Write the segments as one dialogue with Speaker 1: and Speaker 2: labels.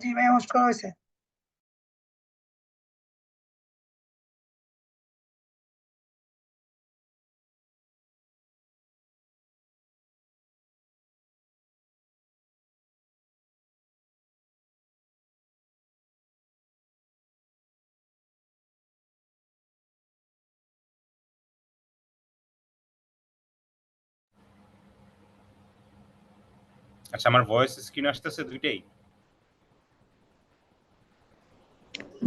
Speaker 1: জি ভাই, হোস্ট করা হয়েছে।
Speaker 2: আচ্ছা, আমার ভয়েস স্ক্রিন আসতেছে দুইটাই?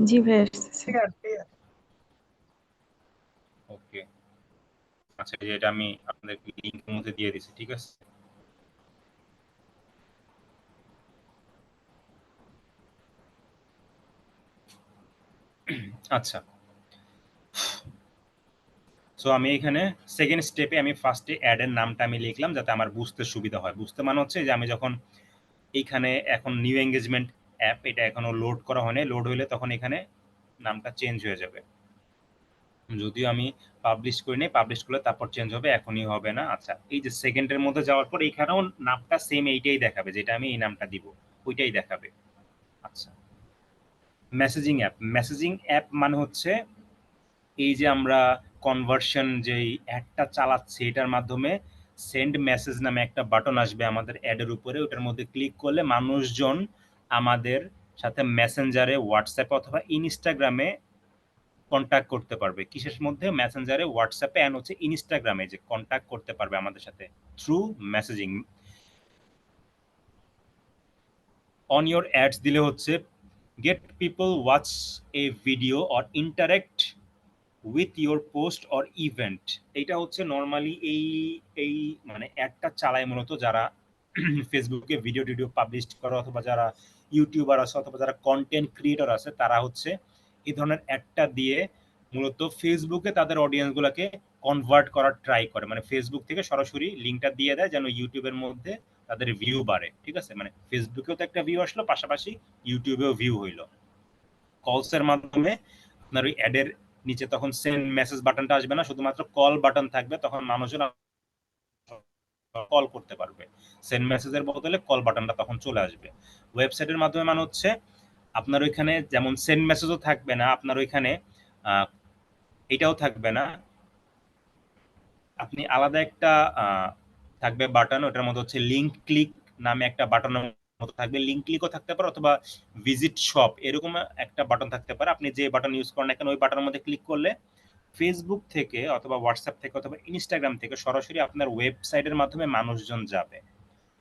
Speaker 3: জি ভাই, আসতেছে।
Speaker 1: Clear clear.
Speaker 2: ওকে। আচ্ছা, এটা আমি আপনাদের লিংকের মধ্যে দিয়ে দিছি, ঠিক আছে? আচ্ছা, সো আমি এখানে সেকেন্ড স্টেপে আমি ফার্স্টে অ্যাডের নামটা আমি লিখলাম যাতে আমার বুঝতে সুবিধা হয়। বুঝতে মানে হচ্ছে যে আমি যখন এইখানে এখন নিউ এঙ্গেজমেন্ট অ্যাপ, এটা এখনো লোড করা হয়নি, লোড হইলে তখন এখানে নামটা চেঞ্জ হয়ে যাবে। যদিও আমি পাবলিশ করি নাই, পাবলিশ করলে তারপর চেঞ্জ হবে, এখনই হবে না। আচ্ছা, এই যে সেকেন্ডের মধ্যে যাওয়ার পর এখানেও নামটা সেম এইটাই দেখাবে, যেটা আমি এই নামটা দিব ওইটাই দেখাবে। আচ্ছা, মেসেজিং অ্যাপ। মেসেজিং অ্যাপ মানে হচ্ছে এই যে আমরা কনভার্সন যেই অ্যাডটা চালাচ্ছি এটার মাধ্যমে সেন্ড মেসেজ নামে একটা বাটন আসবে আমাদের অ্যাডের উপরে, ওটার মধ্যে ক্লিক করলে মানুষজন আমাদের সাথে মেসেঞ্জারে, হোয়াটসঅ্যাপে অথবা ইনস্টাগ্রামে কন্ট্যাক্ট করতে পারবে। কিসের মধ্যে? মেসেঞ্জারে, হোয়াটসঅ্যাপে অ্যান্ড হচ্ছে ইনস্টাগ্রামে যে কন্ট্যাক্ট করতে পারবে আমাদের সাথে through messaging. On your ads দিলে হচ্ছে gate people watch A video or interact with your post or event. এইটা হচ্ছে নর্মালি এই এই মানে অ্যাডটা চালায় মূলত যারা ফেসবুকে ভিডিও টিডিও পাবলিশ করে, অথবা যারা ইউটিউবার আছে, অথবা যারা কন্টেন্ট ক্রিয়েটর আছে, তারা হচ্ছে এই ধরনের অ্যাডটা দিয়ে মূলত ফেসবুকে তাদের অডিয়েন্সগুলোকে কনভার্ট করার ট্রাই করে। মানে ফেসবুক থেকে সরাসরি লিঙ্কটা দিয়ে দেয় যেন ইউটিউবের মধ্যে তাদের ভিউ বাড়ে, ঠিক আছে? মানে ফেসবুকেও তো একটা ভিউ আসলো, পাশাপাশি ইউটিউবেও ভিউ হইলো। কলসের মাধ্যমে আপনার ওই অ্যাডের নিচে তখন সেন্ড মেসেজ বাটনটা আসবে না, শুধুমাত্র কল বাটন থাকবে, তখন মানুষজন কল করতে পারবে। সেন্ড মেসেজের বদলে কল বাটনটা তখন চলে আসবে। ওয়েবসাইটের মাধ্যমে মানে হচ্ছে আপনার ওইখানে যেমন সেন্ড মেসেজও থাকবে না, আপনার ওইখানে এটাও থাকবে না, আপনি আলাদা একটা থাকবে বাটন, ওটার মধ্যে হচ্ছে লিঙ্ক ক্লিক নামে একটা বাটনের মতো থাকবে। লিঙ্ক ক্লিকও থাকতে পারে, অথবা ভিজিট শপ এরকম একটা বাটন থাকতে পারে। আপনি যে বাটন ইউজ করেন না কেন, ওই বাটনের মধ্যে ক্লিক করলে ফেসবুক থেকে অথবা হোয়াটসঅ্যাপ থেকে অথবা ইনস্টাগ্রাম থেকে সরাসরি আপনার ওয়েবসাইটের মাধ্যমে মানুষজন যাবে।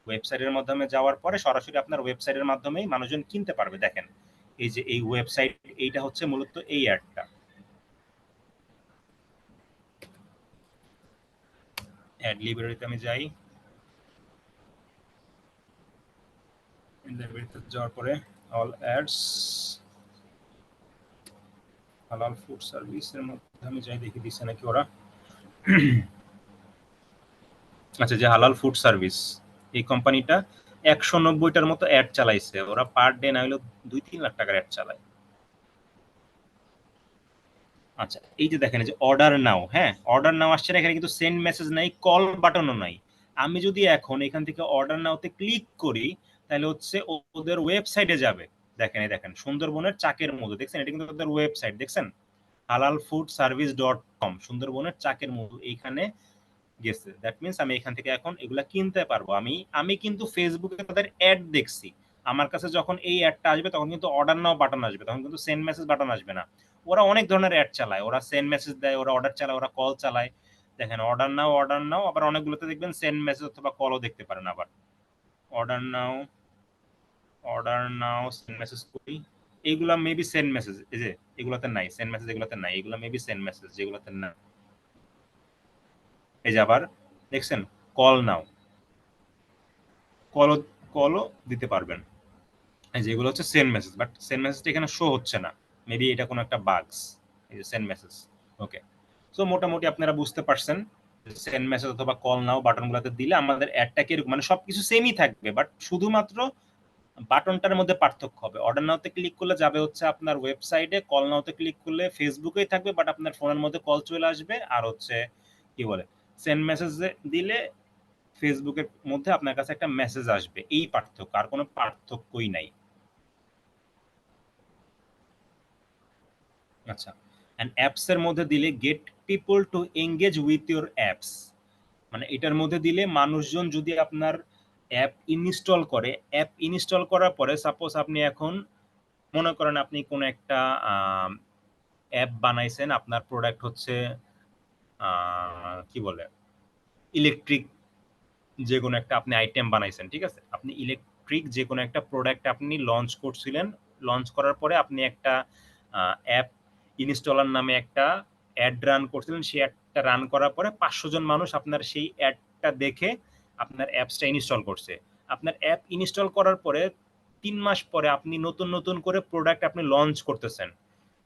Speaker 2: ওয়েবসাইটের মাধ্যমে যাওয়ার পরে সরাসরি আপনার ওয়েবসাইটের মাধ্যমেই মানুষজন কিনতে পারবে। দেখেন, এই যে এই ওয়েবসাইট, এইটা হচ্ছে মূলত এই অ্যাডটা। অ্যাড লিব্রারিতে আমি যাই, লিব্রারিতে যাওয়ার পরে অল অ্যাডস, হালাল ফুড সার্ভিসের মধ্যে আমি যাই, দেখি দিচ্ছে নাকি ওরা। আচ্ছা, যে হালাল ফুড সার্ভিস, এই কোম্পানিটা 190টার মতো অ্যাড চালাইছে ওরা, পার ডে না হলেও 2-3 লাখ টাকার অ্যাড চালায়। আচ্ছা, এই যে দেখেন, যে অর্ডার নাও, হ্যাঁ অর্ডার নাও আসছে না, এখানে কিন্তু সেন্ড মেসেজ নাই, কল বাটনও নাই। আমি যদি এখন এখান থেকে অর্ডার নাওতে ক্লিক করি, তাহলে হচ্ছে ওদের ওয়েবসাইটে যাবে। দেখেন, এই দেখেন সুন্দরবনের চাকের মধু, দেখছেন? এটা কিন্তু ওদের ওয়েবসাইট, দেখছেন? halalfoodservice.com, সুন্দরবনের চাকের মধু, এইখানে গেছে। দ্যাট মিনস আমি এখান থেকে এখন এগুলা কিনতে পারবো। আমি কিন্তু ফেসবুকে তাদের অ্যাড দেখছি, আমার কাছে যখন এই অ্যাডটা আসবে তখন কিন্তু অর্ডার নাও বাটন আসবে, তখন কিন্তু সেন্ড মেসেজ বাটন আসবে না। ওরা অনেক ধরনের অ্যাড চালায়, ওরা সেন্ড মেসেজ দেয়, ওরা অর্ডার চালায়, ওরা কল চালায়। দেখেন, অর্ডার নাও, আবার অনেকগুলোতে দেখবেন সেন্ড মেসেজ অথবা কলও দেখতে পারেন। আবার অর্ডার নাও, সেন্ড মেসেজ করি, এইগুলা মেবি সেন্ড মেসেজ, এই যে এগুলাতে নাই সেন্ড মেসেজ, এগুলাতে নাই, এগুলা মেবি সেন্ড মেসেজ যেগুলাতে না। এই যে আবার দেখছেন, কল নাও, কলও কলও দিতে পারবেন। এই যে এগুলো হচ্ছে সেন্ড মেসেজ, বাট সেন্ড মেসেজটা এখানে শো হচ্ছে না, মেবি এটা কোনো একটা বাগস। এই যে সেন্ড মেসেজ, ওকে। সো মোটামুটি আপনারা বুঝতে পারছেন সেন্ড মেসেজ অথবা কল নাও বাটনগুলোতে দিলে আমাদের অ্যাডটা কিরকম, মানে সবকিছু সেমই থাকবে, বাট শুধুমাত্র বাটনটার মধ্যে পার্থক্য হবে। অর্ডার নাওতে ক্লিক করলে যাবে হচ্ছে আপনার ওয়েবসাইটে, কল নাওতে ক্লিক করলে ফেসবুকেই থাকবে, বাট আপনার ফোনের মধ্যে কল চলে আসবে। আর হচ্ছে কি বলে, সেন্ড মেসেজ দিলে ফেসবুকের মধ্যে আপনার কাছে একটা মেসেজ আসবে, এই পার্থক্য, আর কোনো পার্থক্যই নাই। আচ্ছা, অ্যান্ড অ্যাপস এর মধ্যে দিলে gate people to engage with your apps, মানে এটার মধ্যে দিলে মানুষজন যদি আপনার অ্যাপ ইনস্টল করে, অ্যাপ ইনস্টল করার পরে সাপোজ আপনি এখন মনে করেন আপনি কোনো একটা অ্যাপ বানাইছেন, আপনার প্রোডাক্ট হচ্ছে কি বলে ইলেকট্রিক যে কোনো একটা আপনি আইটেম বানাইছেন, ঠিক আছে, আপনি ইলেকট্রিক যে কোনো একটা প্রোডাক্ট আপনি লঞ্চ করছিলেন, লঞ্চ করার পরে আপনি একটা অ্যাপ ইনস্টলার নামে একটা অ্যাড রান করছিলেন, সেই অ্যাডটা রান করার পরে 500 জন মানুষ আপনার সেই অ্যাডটা দেখে আপনার অ্যাপসটা ইনস্টল করছে। আপনার অ্যাপ ইনস্টল করার পরে 3 মাস পরে আপনি নতুন নতুন করে প্রোডাক্ট আপনি লঞ্চ করতেছেন,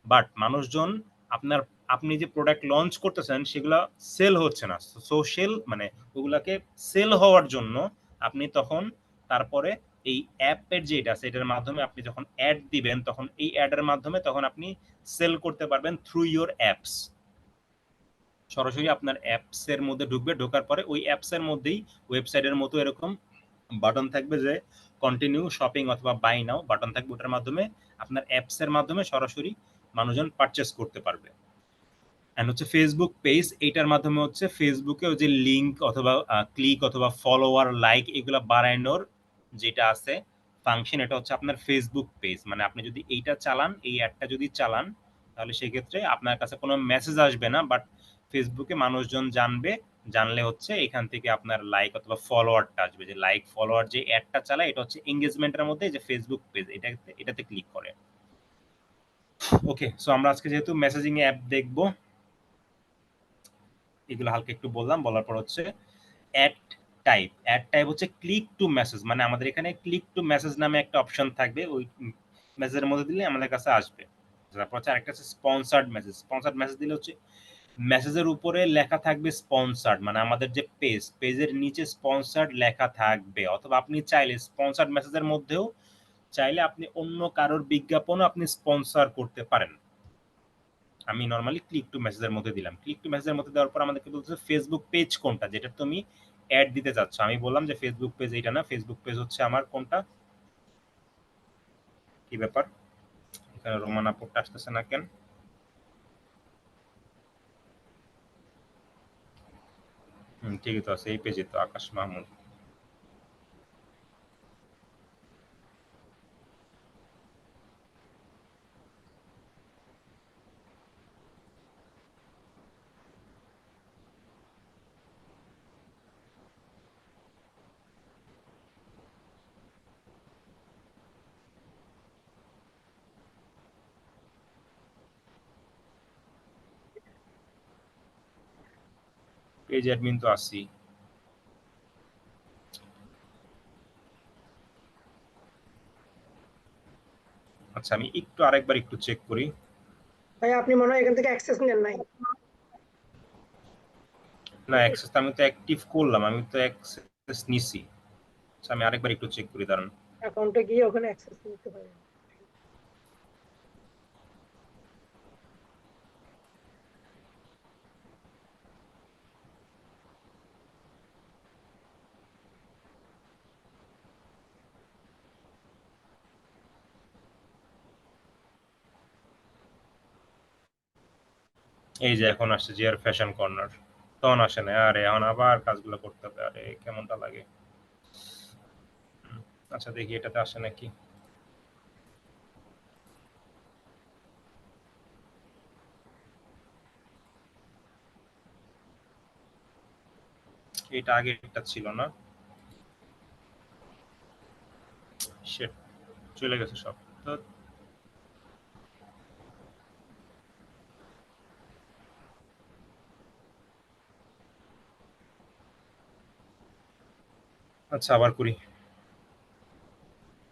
Speaker 2: বাট মানুষজন আপনার, আপনি যে প্রোডাক্ট লঞ্চ করতেছেন সেগুলা সেল হচ্ছে না, সোশ্যাল মানে ওগুলাকে সেল হওয়ার জন্য আপনি তখন তারপরে এই অ্যাপের যেটা আছে এটার মাধ্যমে আপনি যখন অ্যাড দিবেন তখন এই অ্যাডের মাধ্যমে তখন আপনি সেল করতে পারবেন থ্রু ইওর অ্যাপস। সরাসরি আপনার অ্যাপস এর মধ্যে ঢুকবে, ঢোকার পরে ওই অ্যাপস এর মধ্যেই ওয়েবসাইটের মতো এরকম বাটন থাকবে যে কন্টিনিউ শপিং অথবা বাই নাও বাটন থাকবে, ওটার মাধ্যমে আপনার অ্যাপস এর মাধ্যমে সরাসরি মানুষজন পারচেস করতে পারবে। অ্যান্ড হচ্ছে ফেসবুক পেজ, এইটার মাধ্যমে হচ্ছে ফেসবুকে ওই যে লিঙ্ক অথবা ক্লিক অথবা ফলোয়ার লাইক এগুলা বাড়ানোর যেটা আছে ফাংশন, এটা হচ্ছে আপনার ফেসবুক পেজ। মানে আপনি যদি এইটা চালান, এই অ্যাডটা যদি চালান, তাহলে সেক্ষেত্রে আপনার কাছে কোনো মেসেজ আসবে না, বাট ফেসবুকে মানুষজন জানবে, জানলে হচ্ছে এখান থেকে আপনার লাইক অথবা ফলোয়ারটা আসবে, যে লাইক ফলোয়ার যে অ্যাডটা চালায় এটা হচ্ছে এঙ্গেজমেন্টের মধ্যে যে ফেসবুক পেজ এটাতে এটাতে ক্লিক করে। ওকে, সো আমরা আজকে যেহেতু মেসেজিং অ্যাপ দেখবো, এগুলো হালকা একটু বললাম, বলার পর হচ্ছে অ্যাড টাইপ। অ্যাড টাইপ হচ্ছে ক্লিক টু মেসেজ, মানে আমাদের এখানে ক্লিক টু মেসেজ নামে একটা অপশন থাকবে, ওই মেসেজের মধ্যে দিলে আমাদের কাছে আসবে। তারপর হচ্ছে আরেকটা হচ্ছে স্পন্সার্ড মেসেজ। স্পন্সার্ড মেসেজ দিলে হচ্ছে মেসেজের উপরে লেখা থাকবে স্পন্সার্ড, মানে আমাদের যে পেজ, পেজের নিচে স্পন্সার্ড লেখা থাকবে, অথবা আপনি চাইলে স্পন্সার্ড মেসেজের মধ্যেও চাইলে আপনি অন্য কারোর বিজ্ঞাপনও আপনি স্পন্সর করতে পারেন। আমি নরমালি ক্লিক টু মেসেজের মধ্যে দিলাম। ক্লিক টু মেসেজের মধ্যে দেওয়ার পর আমাদেরকে বলতেছে ফেসবুক পেজ কোনটা, যেটা তুমি অ্যাড দিতে চাচ্ছ। আমি বললাম যে ফেসবুক পেজ এইটা না, ফেসবুক পেজ হচ্ছে আমার কোনটা, কি ব্যাপার এখানে রোমান আপুরটা আসতেছে না কেন? ঠিকই তো আছে, এই পেজে তো আকাশ মাহমুদ। পেজ অ্যাডমিন তো আছি। আচ্ছা, আমি একটু আরেকবার একটু চেক করি।
Speaker 1: ভাই আপনি মনে হয় এখান থেকে অ্যাক্সেস নেন নাই।
Speaker 2: না, অ্যাক্সেস আমি তো অ্যাক্টিভ করলাম, আমি তো অ্যাক্সেস নিছি। আচ্ছা, আমি আরেকবার একটু চেক করি, দাঁড়ান।
Speaker 1: অ্যাকাউন্টে গিয়ে ওখানে অ্যাক্সেস নিতে পারেন।
Speaker 2: এই যে এখন আসছে জিয়ার ফ্যাশন কর্নার, তখন আসে না। আরে এখন আবার কাজগুলো করতে হবে, আরে কেমনটা লাগে। আচ্ছা, দেখি এটাতে আসে নাকি। এটা আগে একটা ছিল না, শিট, চলে গেছে সব তো। আচ্ছা, আবার করি।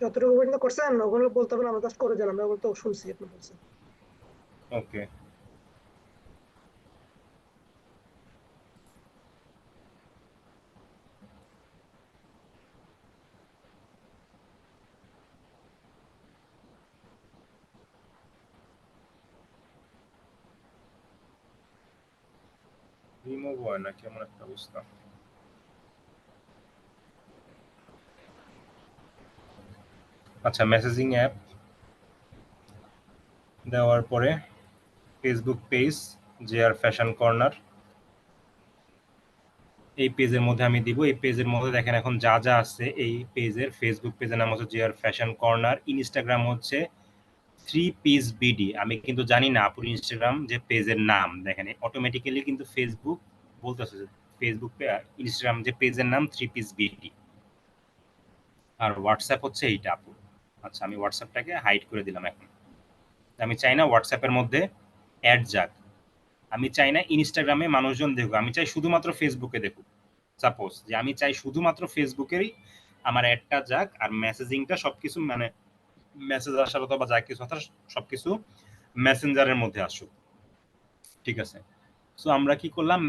Speaker 1: যতটুকু পর্যন্ত করছেন ওগুলো বলতে হবে না, আমরা জাস্ট করে দিলাম, আমরা ওগুলো তো শুনছি আপনি বলছেন।
Speaker 2: ওকে, রিমুভ হয় না, কেমন একটা অবস্থা। আচ্ছা, মেসেজিং অ্যাপ দেওয়ার পরে Facebook page JR fashion corner, এই পেজের মধ্যে আমি দিব। এই পেজের মধ্যে দেখেন এখন যা যা আছে এই পেজের, ফেসবুক পেজের নাম হচ্ছে JR ফ্যাশন কর্নার, ইনস্টাগ্রাম হচ্ছে 3 পিস বিডি। আমি কিন্তু জানি না আপুর ইনস্টাগ্রাম যে পেজের নাম, দেখেন অটোমেটিক্যালি কিন্তু ফেসবুক বলতেছে যে ফেসবুক ইনস্টাগ্রাম যে পেজের নাম 3 পিস বিডি। আর হোয়াটসঅ্যাপ হচ্ছে এইটা আপু। আচ্ছা, আমি হোয়াটসঅ্যাপটাকে হাইড করে দিলাম। এখন আমি চাই না হোয়াটসঅ্যাপের মধ্যে অ্যাড যাক, আমি চাই না ইনস্টাগ্রামে মানুষজন দেখুক, আমি চাই শুধুমাত্র ফেসবুকে দেখুক। সাপোজ যে আমি চাই শুধুমাত্র ফেসবুকেরই আমার অ্যাডটা যাক, আর মেসেজিংটা সবকিছু মানে মেসেজ আসার অথবা যা কিছু কথা সবকিছু মেসেঞ্জারের মধ্যে আসুক, ঠিক আছে। সো আমরা কি করলাম,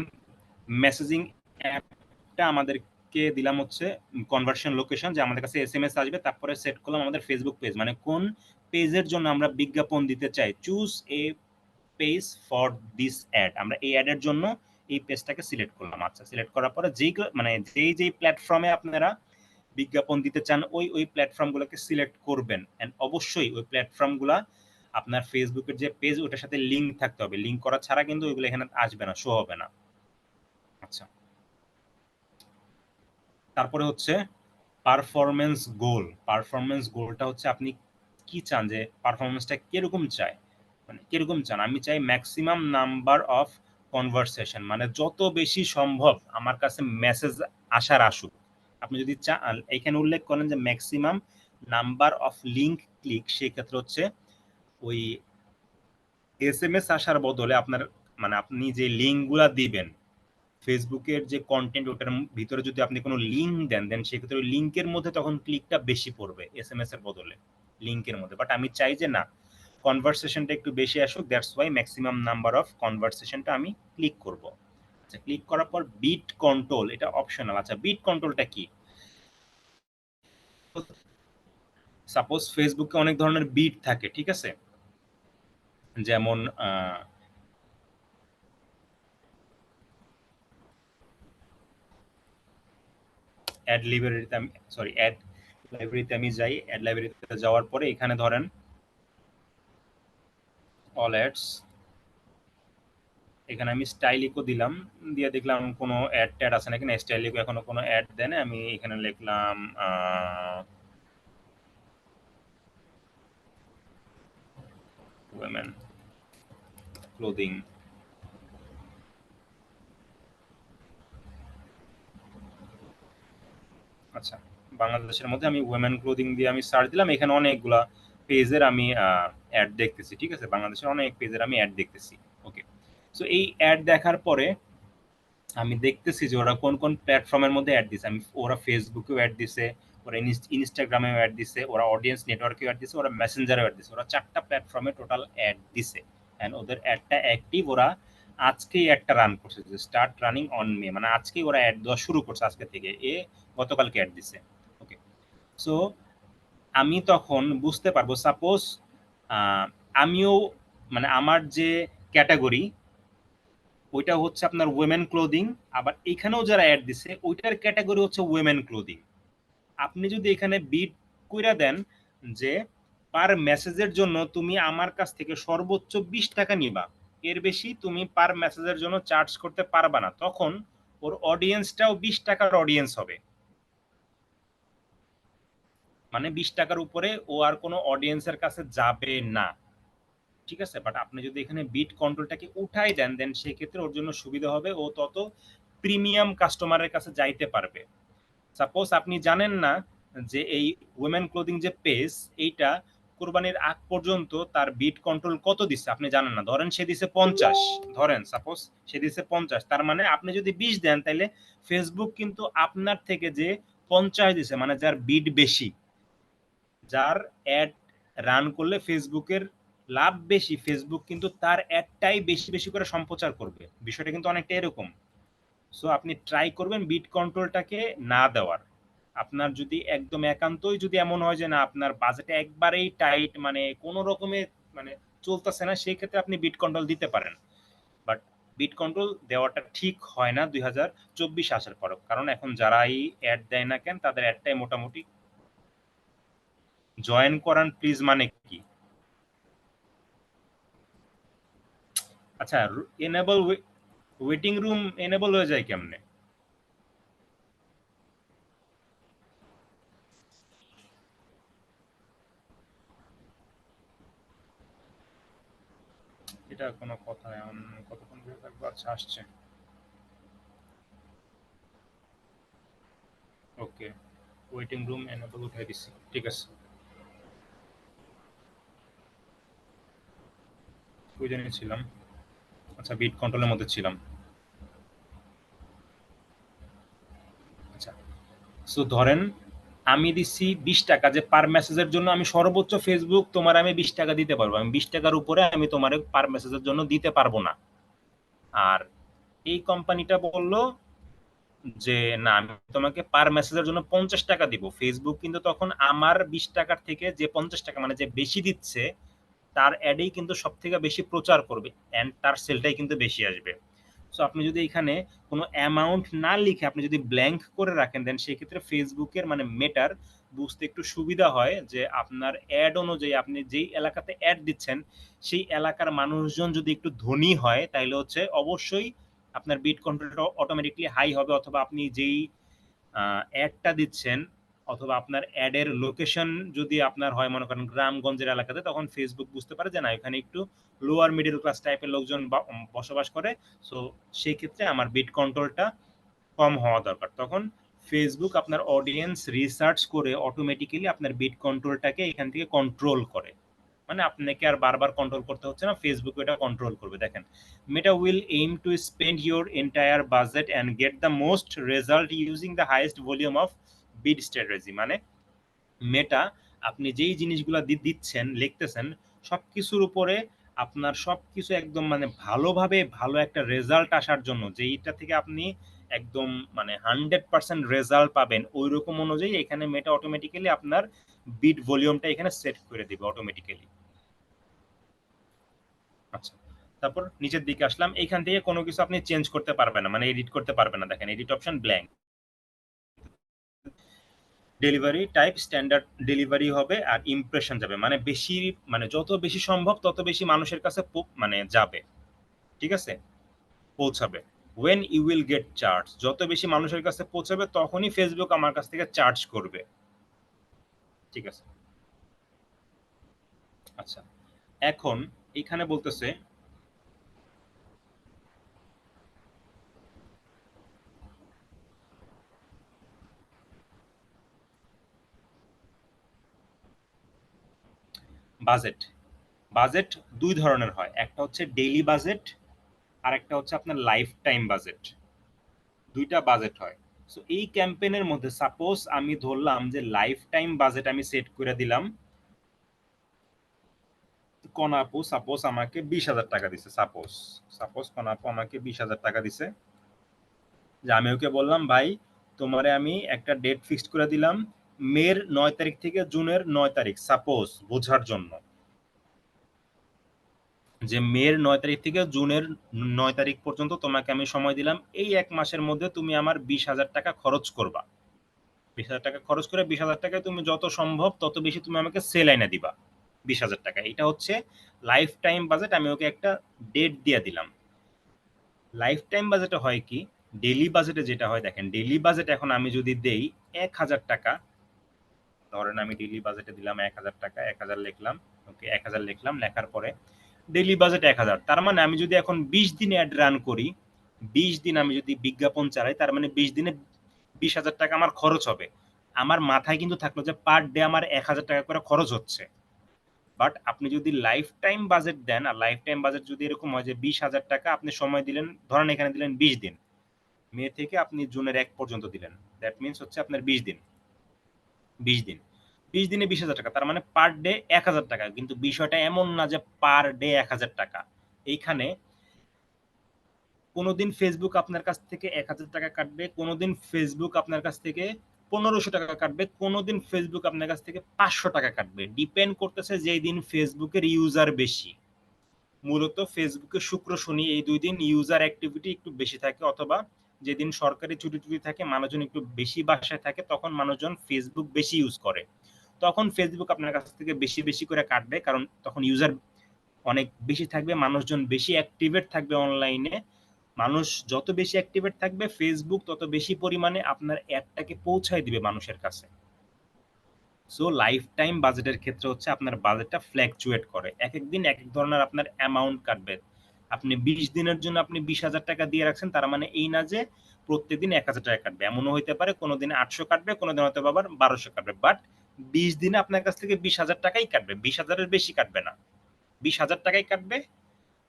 Speaker 2: মেসেজিং অ্যাপটা আমাদেরকে দিলাম হচ্ছে কনভার্সন লোকেশন, যে আমাদের কাছে SMS আসবে, তারপরে সেট করলাম আমাদের ফেসবুক পেজ, মানে কোন পেজের জন্য আমরা বিজ্ঞাপন দিতে চাই। Choose a page for this ad, আমরা এই অ্যাডের জন্য এই পেজটাকে সিলেক্ট করলাম। আচ্ছা, সিলেক্ট করার পরে যেই প্ল্যাটফর্মে আপনারা বিজ্ঞাপন দিতে চান ওই প্ল্যাটফর্মগুলোকে সিলেক্ট করবেন, এন্ড অবশ্যই ওই প্ল্যাটফর্মগুলো আপনার ফেসবুকের যে পেজ ওটার সাথে লিংক থাকতে হবে, লিংক করা ছাড়া কিন্তু ওইগুলো এখানে আসবে না, শো হবে না। আচ্ছা, তারপরে হচ্ছে পারফরমেন্স গোল। পারফরমেন্স গোলটা হচ্ছে আপনি কি চান, যে পারফরমেন্সটা কিরকম চাই, মানে কিরকম চান। আমি চাই ম্যাক্সিমাম নাম্বার অফ কনভারসেশন, মানে যত বেশি সম্ভব আমার কাছে মেসেজ আসুক। আপনি যদি চান এখানে উল্লেখ করেন যে maximum number of link click, সেক্ষেত্রে হচ্ছে ওই SMS আসার বদলে আপনার মানে আপনি যে লিঙ্কগুলা দিবেন ফেসবুকের যে কন্টেন্ট, ওটার ভিতরে যদি আপনি কোনো লিঙ্ক দেন সেক্ষেত্রে ওই লিঙ্কের মধ্যে তখন ক্লিকটা বেশি পড়বে SMS এর বদলে লিঙ্কের মধ্যে। বাট আমি চাই যে না, কনভারসেশনটা একটু বেশি আসুক, that's why maximum number of কনভারসেশনটা আমি ক্লিক করব। আচ্ছা, ক্লিক করার পর বিট কন্ট্রোল, এটা অপশনাল। আচ্ছা, বিট কন্ট্রোলটা কি? সাপোজ ফেসবুকে অনেক ধরনের বিট থাকে, ঠিক আছে, যেমন অ্যাড লাইব্রেরিতে আমি অ্যাড লাইব্রেরিতে আমি যাই। অ্যাড লাইব্রেরিতে যাওয়ার পরে এখানে ধরেন অল অ্যাডস, এখানে আমি স্টাইলিকো দিলাম, দিয়ে দেখলাম কোনো অ্যাড ট্যাড আছে নাকি না। স্টাইলিকো এখনো কোনো অ্যাড দেয় না। আমি এখানে লিখলাম women clothing। আচ্ছা, বাংলাদেশের মধ্যে আমি women clothing দিয়ে আমি সার্চ দিলাম, এখানে অনেকগুলা পেজের আমি অ্যাড দেখতেছি, ঠিক আছে, বাংলাদেশের অনেক পেজের আমি অ্যাড দেখতেছি। ওকে, সো এই অ্যাড দেখার পরে আমি দেখতেছি যে ওরা কোন কোন প্ল্যাটফর্মের মধ্যে অ্যাড দিছে। ওরা ফেসবুকেও অ্যাড দিছে, ওরা ইনস্টাগ্রামেও অ্যাড দিছে, ওরা অডিয়েন্স নেটওয়ার্কেও অ্যাড দিছে, ওরা মেসেঞ্জারেও অ্যাড দিছে। ওরা 4টা প্ল্যাটফর্মে টোটাল অ্যাড দিছে, এন্ড ওদের অ্যাডটা অ্যাক্টিভ। ওরা আজকেই একটা রান করছে, যে স্টার্ট রানিং অন মে, মানে আজকেই ওরা অ্যাড দেওয়া শুরু করছে, আজকে থেকে। গতকালকে অ্যাড দিছে। ওকে, সো আমি তখন বুঝতে পারবো, সাপোজ আমিও মানে আমার যে ক্যাটাগরি ওইটা হচ্ছে আপনার ওয়েমেন ক্লোদিং, আবার এখানেও যারা অ্যাড দিছে ওইটার ক্যাটাগরি হচ্ছে ওয়েমেন ক্লোদিং। আপনি যদি এখানে বিট কইরা দেন যে পার মেসেজের জন্য তুমি আমার কাছ থেকে সর্বোচ্চ 20 টাকা নিবা, এর বেশি তুমি পার মেসেজের জন্য চার্জ করতে পারবা না, তখন ওর অডিয়েন্সটাও 20 টাকার অডিয়েন্স হবে। মানে 20 টাকার উপরে ও আর কোনো অডিয়েন্সের কাছে যাবে না, ঠিক আছে। বাট আপনি যদি এখানে বিট কন্ট্রোলটাকে উঠাই দেন, দেন সেক্ষেত্রে ওর জন্য সুবিধা হবে, ও তত প্রিমিয়াম কাস্টমারের কাছে যাইতে পারবে। সাপোজ আপনি জানেন না যে এই উইমেন ক্লোদিং যে পেজ, এইটা কোরবানির আগ পর্যন্ত তার বিট কন্ট্রোল কত দিচ্ছে আপনি জানেন না। ধরেন সে দিছে 50, ধরেন সাপোজ সে দিছে 50, তার মানে আপনি যদি 20 দেন তাহলে ফেসবুক কিন্তু আপনার থেকে যে 50 দিছে, মানে যার বিট বেশি, যার অ্যাড রান করলে ফেসবুকের লাভ বেশি, ফেসবুক কিন্তু তার অ্যাডটাই বেশি বেশি করে সম্প্রচার করবে। বিষয়টা কিন্তু অনেকটা এরকম। সো আপনি ট্রাই করবেন বিট কন্ট্রোলটাকে না দেওয়ার। আপনার যদি একদম একান্তই যদি এমন হয় যে না আপনার বাজেটে একবারেই টাইট, মানে কোনো রকমে মানে চলতেছে না, সেই ক্ষেত্রে আপনি বিট কন্ট্রোল দিতে পারেন। বাট বিট কন্ট্রোল দেওয়াটা ঠিক হয় না 2024 আসার পর, কারণ এখন যারাই অ্যাড দেয় না কেন তাদের অ্যাডটাই মোটামুটি জয়েন করান প্লিজ মানে কি আচ্ছা, এনেবল ওয়েটিং রুম এনেবল হয়ে যায় কেমনে? এটা কোনো কথা এমন কতক্ষণ ধরে থাকবো? আচ্ছা, আসছে। ওকে, ওয়েটিং রুম এনেবল উঠাই দিছি, ঠিক আছে। ওই জানি ছিলাম, আচ্ছা বিট কন্ট্রোলের মধ্যে ছিলাম। আচ্ছা, সো ধরেন আমি দিচ্ছি 20 টাকা, যে পার মেসেজের জন্য আমি সর্বোচ্চ ফেসবুক তোমার আমি 20 টাকা দিতে পারবো, আমি 20 টাকার উপরে আমি তোমার পার মেসেজের জন্য দিতে পারবো না। আর এই কোম্পানিটা বললো যে না, আমি তোমাকে পার মেসেজের জন্য 50 টাকা দিব। ফেসবুক কিন্তু তখন আমার 20 টাকার থেকে যে 50 টাকা মানে যে বেশি দিচ্ছে তার অ্যাডেই কিন্তু সব থেকে বেশি প্রচার করবে, অ্যান্ড তার সেলটাই কিন্তু বেশি আসবে। সো আপনি যদি এখানে কোনো অ্যামাউন্ট না লিখে আপনি যদি ব্ল্যাঙ্ক করে রাখেন, দেন সেই ক্ষেত্রে ফেসবুকের মানে মেটার বুঝতে একটু সুবিধা হয় যে আপনার অ্যাড অনুযায়ী আপনি যেই এলাকাতে অ্যাড দিচ্ছেন সেই এলাকার মানুষজন যদি একটু ধনী হয় তাহলে হচ্ছে অবশ্যই আপনার বিট কন্ট্রোলটা অটোমেটিকলি হাই হবে, অথবা আপনি যেই অ্যাডটা দিচ্ছেন অথবা আপনার অ্যাডের লোকেশন যদি আপনার হয় মনে করেন গ্রামগঞ্জের এলাকাতে, তখন ফেসবুক বুঝতে পারে যে না এখানে একটু লোয়ার মিডল ক্লাস টাইপের লোকজন বসবাস করে। সো সেই ক্ষেত্রে আমার বিট কন্ট্রোলটা কম হওয়া দরকার। তখন ফেসবুক আপনার অডিয়েন্স রিসার্চ করে অটোমেটিক্যালি আপনার বিট কন্ট্রোলটাকে এখান থেকে কন্ট্রোল করে, মানে আপনাকে আর বারবার কন্ট্রোল করতে হচ্ছে না, ফেসবুক এটা কন্ট্রোল করবে। দেখেন, Meta will aim to spend your entire budget and get the most result using the highest volume of bid strategy. মানে মেটা আপনি যেই জিনিসগুলো দিচ্ছেন লিখতেছেন সব কিছুর উপরে আপনার সব কিছু একদম মানে ভালোভাবে ভালো একটা রেজাল্ট আসার জন্য, যেইটা থেকে আপনি একদম মানে 100% রেজাল্ট পাবেন ওই রকম অনুযায়ী এখানে মেটা অটোমেটিক্যালি আপনার বিট ভলিউমটা এখানে সেট করে দিবে অটোমেটিক্যালি। আচ্ছা, তারপর নিচের দিকে আসলাম, এইখান থেকে কোনো কিছু আপনি চেঞ্জ করতে পারবেন না, মানে এডিট করতে পারবেন না। দেখেন edit option blank, delivery type standard delivery হবে, আর ইমপ্রেশন যাবে মানে বেশি, মানে যত বেশি সম্ভব তত বেশি মানুষের কাছে মানে যাবে, ঠিক আছে, পৌঁছাবে। When you will get charge, যত বেশি মানুষের কাছে পৌঁছাবে তখনই ফেসবুক আমার কাছ থেকে চার্জ করবে, ঠিক আছে। আচ্ছা, এখন এখানে বলতেছে বাজেট। বাজেট দুই ধরনের হয়, একটা হচ্ছে ডেইলি বাজেট আর একটা হচ্ছে আপনার লাইফ টাইম বাজেট, দুইটা বাজেট হয়। সো এই ক্যাম্পেইনের মধ্যে সাপোজ আমি ধরলাম যে লাইফ টাইম বাজেট আমি সেট করে দিলাম, কনাপু সাপোজ আমাকে 20,000 টাকা দিছে, সাপোজ সাপোজ কনাপু আমাকে 20,000 টাকা দিছে, যে আমি ওকে বললাম ভাই তোমারে আমি একটা ডেট ফিক্সড করে দিলাম মের 9 তারিখ থেকে জুনের 9 তারিখ, সাপোজ বোঝার জন্য যে মের 9 তারিখ থেকে জুনের 9 তারিখ পর্যন্ত তোমাকে আমি সময় দিলাম, এই 1 মাসের মধ্যে তুমি আমার 20,000 টাকা খরচ করবা। 20,000 টাকা খরচ করে 20,000 টাকায় তুমি যত সম্ভব তত বেশি তুমি আমাকে সেল আইনা দিবা 20,000 টাকা। এটা হচ্ছে লাইফ টাইম বাজেট, আমি ওকে একটা ডেট দিয়ে দিলাম। লাইফ টাইম বাজেটে হয় কি, ডেইলি বাজেটে যেটা হয়, দেখেন ডেইলি বাজেট এখন আমি যদি দেই 1,000 টাকা, ধরেন আমি ডেইলি বাজেটে দিলাম 1,000 টাকা, 1,000 লিখলাম, ওকে 1,000 লিখলাম, লেখার পরে ডেইলি বাজেট 1,000, তার মানে আমি যদি এখন 20 দিন অ্যাড রান করি, 20 দিন আমি যদি বিজ্ঞাপন চালাই, তার মানে 20 দিনে 20,000 টাকা আমার খরচ হবে। আমার মাথায় কিন্তু থাকলো যে পার ডে আমার 1,000 টাকা করে খরচ হচ্ছে। বাট আপনি যদি লাইফ টাইম বাজেট দেন, আর লাইফ টাইম বাজেট যদি এরকম হয় যে 20,000 টাকা আপনি সময় দিলেন, ধরেন এখানে দিলেন 20 দিন, মে থেকে আপনি জুনের 1 পর্যন্ত দিলেন, দ্যাট মিনস হচ্ছে আপনার 20 দিন, 20 দিন, 20 দিনে 20,000 টাকা, তার মানে পার ডে 1,000 টাকা। কিন্তু বিষয়টা এমন না যে পার ডে 1,000 টাকা, এইখানে কোনোদিন ফেসবুক আপনার কাছ থেকে 1,000 টাকা কাটবে, কোনোদিন ফেসবুক আপনার কাছ থেকে 1,500 টাকা কাটবে, কোনোদিন ফেসবুক আপনার কাছ থেকে 500 টাকা কাটবে, ডিপেন্ড করতেছে যেই দিন ফেসবুকের ইউজার বেশি। মূলত ফেসবুকে শুক্র শনি এই 2 দিন ইউজার অ্যাক্টিভিটি একটু বেশি থাকে, অথবা যেদিন সরকারি ছুটি টুটি থাকে মানুষজন একটু বেশি বাসায় থাকে তখন মানুষজন ফেসবুক বেশি ইউজ করে, তখন ফেসবুক আপনার কাছ থেকে বেশি বেশি করে কাটবে, কারণ তখন ইউজার অনেক বেশি থাকবে, মানুষজন বেশি অ্যাক্টিভেট থাকবে অনলাইনে। মানুষ যত বেশি অ্যাক্টিভেট থাকবে ফেসবুক তত বেশি পরিমাণে আপনার অ্যাডটাকে পৌঁছায় দিবে মানুষের কাছে। সো লাইফ টাইম বাজেটের ক্ষেত্রে হচ্ছে আপনার বাজেটটা ফ্ল্যাকচুয়েট করে, এক এক দিন এক এক ধরনের আপনার অ্যামাউন্ট কাটবে। আপনি 20 দিনের জন্য আপনি 20,000 টাকা দিয়ে রাখছেন, তার মানে এই না যে প্রত্যেকদিন 1,000 টাকা কাটবে, এমনও হইতে পারে কোনো দিন 800 কাটবে, কোনো দিন হয়তো আবার 1200 কাটবে, বাট 20 দিনে আপনার কাছ থেকে 20,000 টাকাই কাটবে, 20,000-এর বেশি কাটবে না, 20,000 টাকাই কাটবে,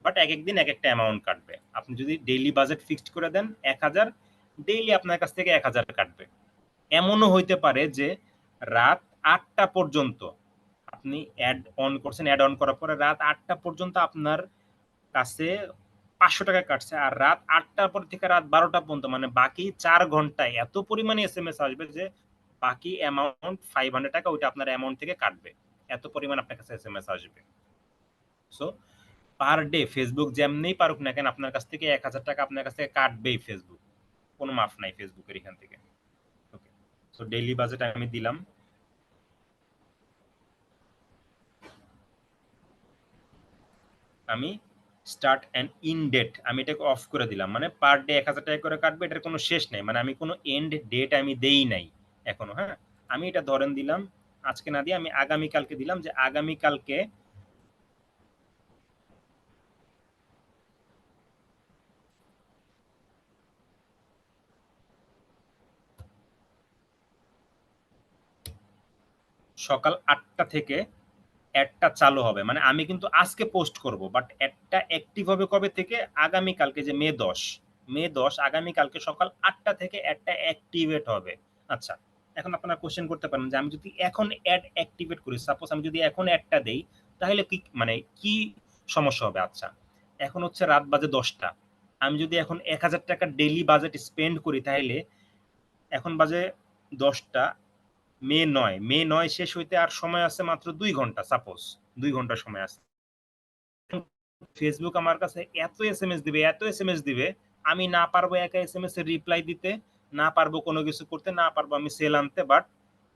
Speaker 2: বাট এক এক দিন এক একটা অ্যামাউন্ট কাটবে। আপনি যদি ডেইলি বাজেট ফিক্সড করে দেন 1,000, ডেইলি আপনার কাছ থেকে 1,000 কাটবে। এমনও হইতে পারে যে রাত 8টা পর্যন্ত আপনি অ্যাড অন করছেন, অ্যাড অন করার পরে রাত 8টা পর্যন্ত আপনার কাছে 500 টাকা কাটছে, আর রাত 8টার পর থেকে রাত 12টা পর্যন্ত মানে বাকি 4 ঘন্টায় এত পরিমাণে এসএমএস আসবে যে বাকি অ্যামাউন্ট 500 টাকা ওইটা আপনার অ্যামাউন্ট থেকে কাটবে, এত পরিমাণ আপনার কাছে এসএমএস আসবে। সো পার ডে ফেসবুক যেমনি পারুক না কেন আপনার কাছ থেকে 1,000 টাকা আপনার কাছ থেকে কাটবেই ফেসবুক, কোনো মাফ নাই ফেসবুকের এখান থেকে। ওকে, সো ডেইলি বাজেট আমি দিলাম। আমি স্টার্ট অ্যান্ড ইন ডেট আমি এটাকে অফ করে দিলাম, মানে পার ডে 1,000 টাকা করে কাটবে, এটার কোনো শেষ নেই, মানে আমি কোনো এন্ড ডেট আমি দেই নাই এখনো। হ্যাঁ, আমি এটা ধরেন দিলাম আজকে না দিয়ে আমি আগামীকালকে দিলাম, যে আগামীকালকে সকাল 8টা থেকে অ্যাডটা চালু হবে, মানে আমি কিন্তু আজকে পোস্ট করব, বাট অ্যাডটা অ্যাক্টিভ হবে কবে থেকে? আগামীকালকে, যে মে 10 আগামীকালকে সকাল 8টা থেকে অ্যাডটা অ্যাক্টিভেট হবে। আচ্ছা, এখন আপনারা কোশ্চেন করতে পারেন যে আমি যদি এখন অ্যাড অ্যাক্টিভেট করি, সাপোজ আমি যদি এখন অ্যাডটা দেই তাহলে কি মানে কি সমস্যা হবে? আচ্ছা, এখন হচ্ছে রাত বাজে 10টা, আমি যদি এখন 1,000 টাকা ডেইলি বাজেট স্পেন্ড করি তাহলে এখন বাজে 10টা, মে 9 শেষ হইতে আর সময় আছে মাত্র 2 ঘন্টা, সাপোজ 2 ঘন্টা সময় আছে। ফেসবুক আমার কাছে এত এসএমএস দিবে আমি না পারবো একা এসএমএস এর রিপ্লাই দিতে, না পারবো কোনো কিছু করতে, না পারবো আমি সেল আনতে, বাট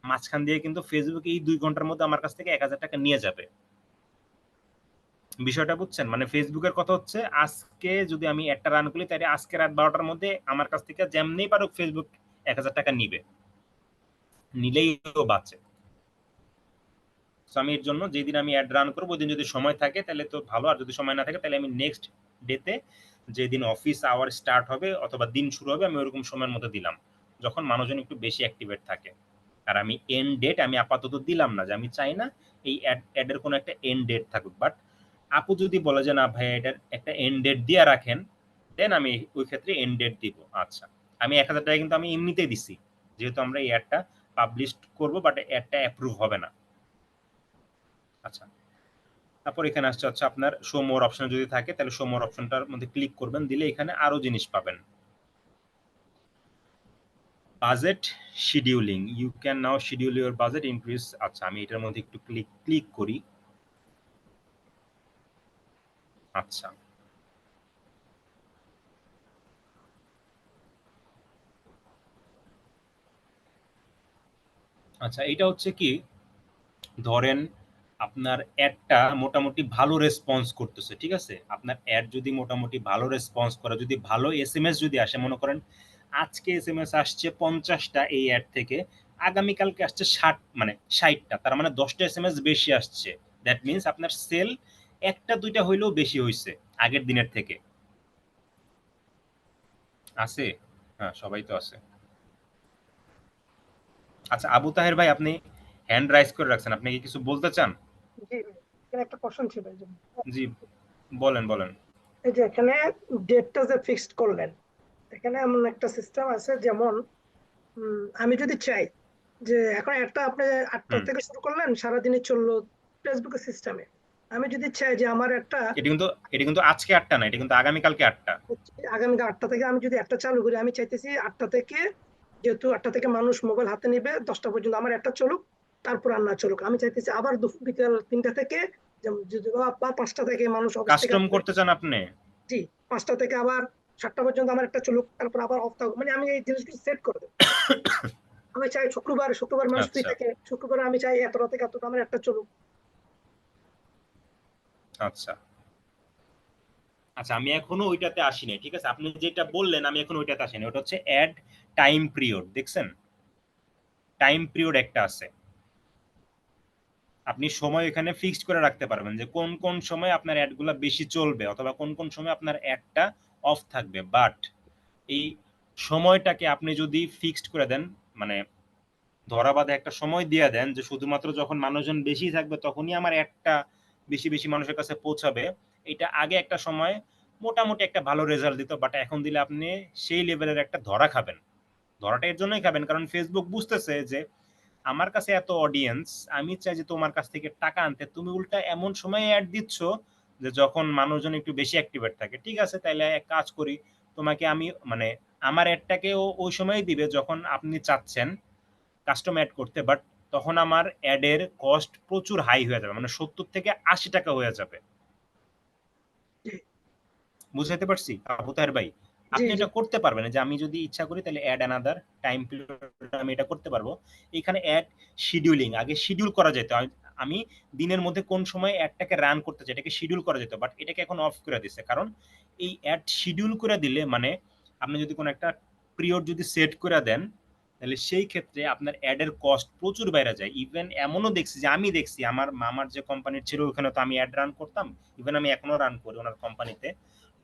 Speaker 2: মাঝখান দিয়ে কিন্তু ফেসবুক এই 2 ঘন্টার মধ্যে আমার কাছ থেকে 1,000 টাকা নিয়ে যাবে। বিষয়টা বুঝছেন? মানে ফেসবুকের কথা হচ্ছে আজকে যদি আমি একটা রান করি তাহলে আজকে রাত 12টার মধ্যে আমার কাছ থেকে যেমনি পারুক ফেসবুক 1,000 টাকা নিবে, নিলেই বাঁচে। আমি এর জন্য যেদিন আমি অ্যাড রান করবো ওই দিন যদি সময় থাকে তাহলে তো ভালো, আর যদি সময় না থাকে তাহলে আমি নেক্সট ডেতে যেদিন অফিস আওয়ার স্টার্ট হবে অথবা দিন শুরু হবে আমি ওরকম সময়ের মধ্যে দিলাম যখন মানুষজন একটু বেশি অ্যাক্টিভেট থাকে। আর আমি এন্ড ডেট আমি আপাতত দিলাম না, যে আমি চাই না এই অ্যাডের কোনো একটা এন্ড ডেট থাকুক, বাট আপু যদি বলে যে না ভাই এটার একটা এন্ড ডেট দিয়ে রাখেন, দেন আমি ওই ক্ষেত্রে এন্ড ডেট দিব। আচ্ছা, আমি 1,000 টাকা কিন্তু আমি এমনিতেই দিছি, যেহেতু আমরা এই অ্যাডটা পাবলিশ করবো, বাট অ্যাডটা অ্যাপ্রুভ হবে না। আচ্ছা, তারপর এখানে আসছে হচ্ছে আপনার শো মোর অপশন যদি থাকে তাহলে শো মোর অপশনটার মধ্যে ক্লিক করবেন, দিলে এখানে আরো জিনিস পাবেন। Budget scheduling, you can now schedule your budget increase. আচ্ছা, আমি এটার মধ্যে একটু ক্লিক করি। আচ্ছা, আচ্ছা এটা হচ্ছে কি, ধরেন আপনার অ্যাডটা মোটামুটি ভালো রেসপন্স করতেছে, ঠিক আছে? আপনার অ্যাড যদি মোটামুটি ভালো রেসপন্স করে, যদি ভালো এসএমএস যদি আসে, মনে করেন আজকে এসএমএস আসছে 50টা এই অ্যাড থেকে, আগামীকালকে আসছে 60টা, তার মানে 10টা এসএমএস বেশি আসছে, দ্যাট মিনস আপনার সেল একটা দুইটা হইলেও বেশি হয়েছে আগের দিনের থেকে। আছে? হ্যাঁ, সবাই তো আছে। আচ্ছা, আবু তাহের ভাই আপনি হ্যান্ড রাইজ করে রাখছেন, আপনি কি কিছু বলতে চান?
Speaker 1: জি, এখানে একটা কোশ্চেন ছিল এই যে
Speaker 2: জি, বলেন বলেন।
Speaker 1: এই যে এখানে ডেটটা যে ফিক্সড করলেন, এখানে এমন একটা সিস্টেম আছে, যেমন আমি যদি চাই যে এখন একটা আপনি 8টা
Speaker 2: হুম,
Speaker 1: থেকে শুরু করলেন, সারাদিনই চললো ফেসবুকের সিস্টেমে, আমি যদি চাই যে আমার একটা
Speaker 2: এটা কিন্তু আজকে 8টা না, এটা কিন্তু আগামীকালকে 8টা।
Speaker 1: আগামীকাল 8টা থেকে আমি যদি একটা চালু করি, আমি চাইতেছি 8টা থেকে, যেহেতু 8টা থেকে মানুষ মোবাইল হাতে নিবে 10টা পর্যন্ত আমার একটা চলুক, তারপর আর না চলুক। আমি চাইতেছি আবার বিকাল 3টা থেকে, যদি বা 5টা থেকে মানুষ অফিস থেকে
Speaker 2: কাস্টম
Speaker 1: আসবে,
Speaker 2: করতে চান আপনি?
Speaker 1: জি, 5টা থেকে আবার 7টা পর্যন্ত আমার একটা চলুক, তারপর আবার অফ থাকুক, মানে আমি এই জিনিসগুলো সেট করে দেবো। আমি চাই শুক্রবার মানুষ ফ্রি
Speaker 2: আচ্ছা
Speaker 1: থাকে, শুক্রবার আমি চাই এতটা থেকে এতটা আমার একটা চলুক।
Speaker 2: আচ্ছা, আচ্ছা, আমি এখনো ওইটাতে আসি নাই, ঠিক আছে? আপনি যেটা বললেন আমি এখন ওইটাতে আসি নাই। ওটা হচ্ছে অ্যাড টাইম পিরিয়ড, দেখছেন? টাইম পিরিয়ড একটা আছে, আপনি সময় এখানে ফিক্সড করে রাখতে পারবেন যে কোন কোন সময় আপনার অ্যাডগুলো বেশি চলবে অথবা কোন কোন সময় আপনার অ্যাডটা অফ থাকবে। বাট এই সময়টাকে আপনি যদি ফিক্সড করে দেন, মানে ধরা বাঁধা একটা সময় দিয়ে দেন যে শুধুমাত্র যখন মানুষজন বেশি থাকবে তখনই আমার অ্যাডটা বেশি বেশি মানুষের কাছে পৌঁছাবে, এটা আগে একটা সময় মোটামুটি একটা ভালো রেজাল্ট দিত। বাট এখন দিলে আপনি সেই লেভেলের একটা ধরা খাবেন। ধরাটা এর জন্যই খাবেন কারণ ফেসবুক বুঝতেছে যে আমার কাছে এত অডিয়েন্স, আমি চাই যে তোমার কাছ থেকে টাকা আনতে, তুমি উল্টা এমন সময় অ্যাড দিচ্ছ যে যখন মানুষজন একটু বেশি অ্যাক্টিভেট থাকে। ঠিক আছে, তাইলে এক কাজ করি, তোমাকে আমি মানে আমার অ্যাডটাকে ওই সময় দিবে যখন আপনি চাচ্ছেন কাস্টম অ্যাড করতে, বাট তখন আমার অ্যাডের কস্ট প্রচুর হাই হয়ে যাবে, মানে 70 থেকে 80 টাকা হয়ে যাবে। বুঝাইতে পারছি আবু তাহের ভাই?
Speaker 1: জি
Speaker 2: আপনি
Speaker 1: জি
Speaker 2: এটা করতে পারবেন যে আমি যদি ইচ্ছা করি তাহলে অ্যাড অ্যানাদার টাইম পিরিয়ড আমি এটা করতে পারবো। এখানে অ্যাড শিডিউলিং আগে শিডিউল করা যেত, আমি দিনের মধ্যে কোন সময় অ্যাডটাকে রান করতে চাই এটাকে শিডিউল করা যেত, বাট এটাকে এখন অফ করে দিচ্ছে। কারণ এই অ্যাড শিডিউল করে দিলে মানে আপনি যদি কোনো একটা পিরিয়ড যদি সেট করে দেন তাহলে সেই ক্ষেত্রে আপনার অ্যাডের কস্ট প্রচুর বাইরে যায়। ইভেন এমনও দেখছি যে আমি দেখছি আমার মামার যে কোম্পানির ছিল ওখানে তো আমি অ্যাড রান করতাম, ইভেন আমি এখনো রান করি ওনার কোম্পানিতে।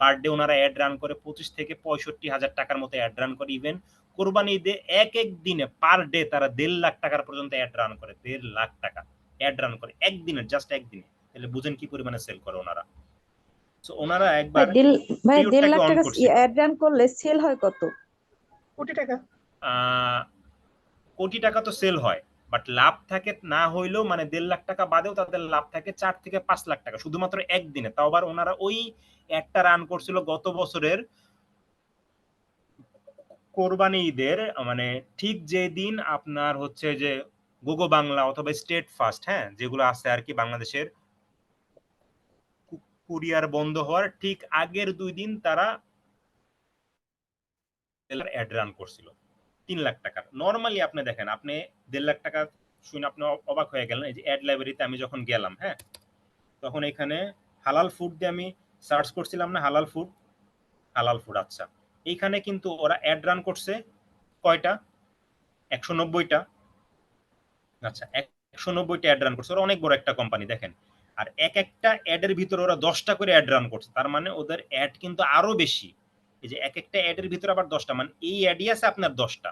Speaker 2: পার ডে ওনারা অ্যাড রান করে 25 থেকে 65 হাজার টাকার মতো অ্যাড রান করে। ইভেন কোরবানি ঈদে এক এক দিনে পার ডে তারা 1.5 লাখ টাকার পর্যন্ত অ্যাড রান করে। 1.5 লাখ টাকা অ্যাড রান করে একদিনে, জাস্ট একদিনে। তাহলে বুঝেন কি পরিমাণে সেল করে ওনারা। তো ওনারা
Speaker 4: ভাই
Speaker 2: একবার
Speaker 4: ভাই দেড়
Speaker 2: পিরিয়ডটাকে
Speaker 4: লাখ
Speaker 2: অন
Speaker 4: টাকা
Speaker 2: করছিল।
Speaker 4: অ্যাড রান করলে সেল হয় কত?
Speaker 1: কোটি টাকা।
Speaker 2: আহ, কোটি টাকা তো সেল হয়, বাট লাভ থাকে না হইলেও মানে 1.5 লাখ টাকা বাদেও তাদের লাভ থাকে 4 থেকে 5 লাখ টাকা শুধুমাত্র একদিনে। তাও আবার ওনারা ওই একটা রান করছিল গত বছরের কোরবানি ঈদের, মানে ঠিক যে দিন আপনার হচ্ছে যে গোগো বাংলা অথবা স্টেট ফাস্ট, হ্যাঁ যেগুলো আছে আর কি বাংলাদেশের, কুরিয়ার বন্ধ হওয়ার ঠিক আগের 2 দিন তারা অ্যাড রান করছিল 3 লাখ টাকার। নর্মালি আপনি দেখেন, আপনি 1.5 লাখ টাকা শুনে আপনি অবাক হয়ে গেলেন। এই যে অ্যাড লাইব্রেরিতে আমি যখন গেলাম, হ্যাঁ তখন এখানে হালাল ফুড দিয়ে আমি সার্চ করছিলাম না, হালাল ফুড, হালাল ফুড। আচ্ছা, এইখানে কিন্তু ওরা অ্যাড রান করছে কয়টা? 190টা। আচ্ছা, 190টা অ্যাড রান করছে, ওরা অনেক বড় একটা কোম্পানি দেখেন। আর এক একটা অ্যাডের ভিতরে ওরা 10টা করে অ্যাড রান করছে, তার মানে ওদের অ্যাড কিন্তু আরো বেশি। এই যে এক একটা অ্যাডের ভিতরে আবার 10টা, মানে এই অ্যাডই আছে আপনার 10টা,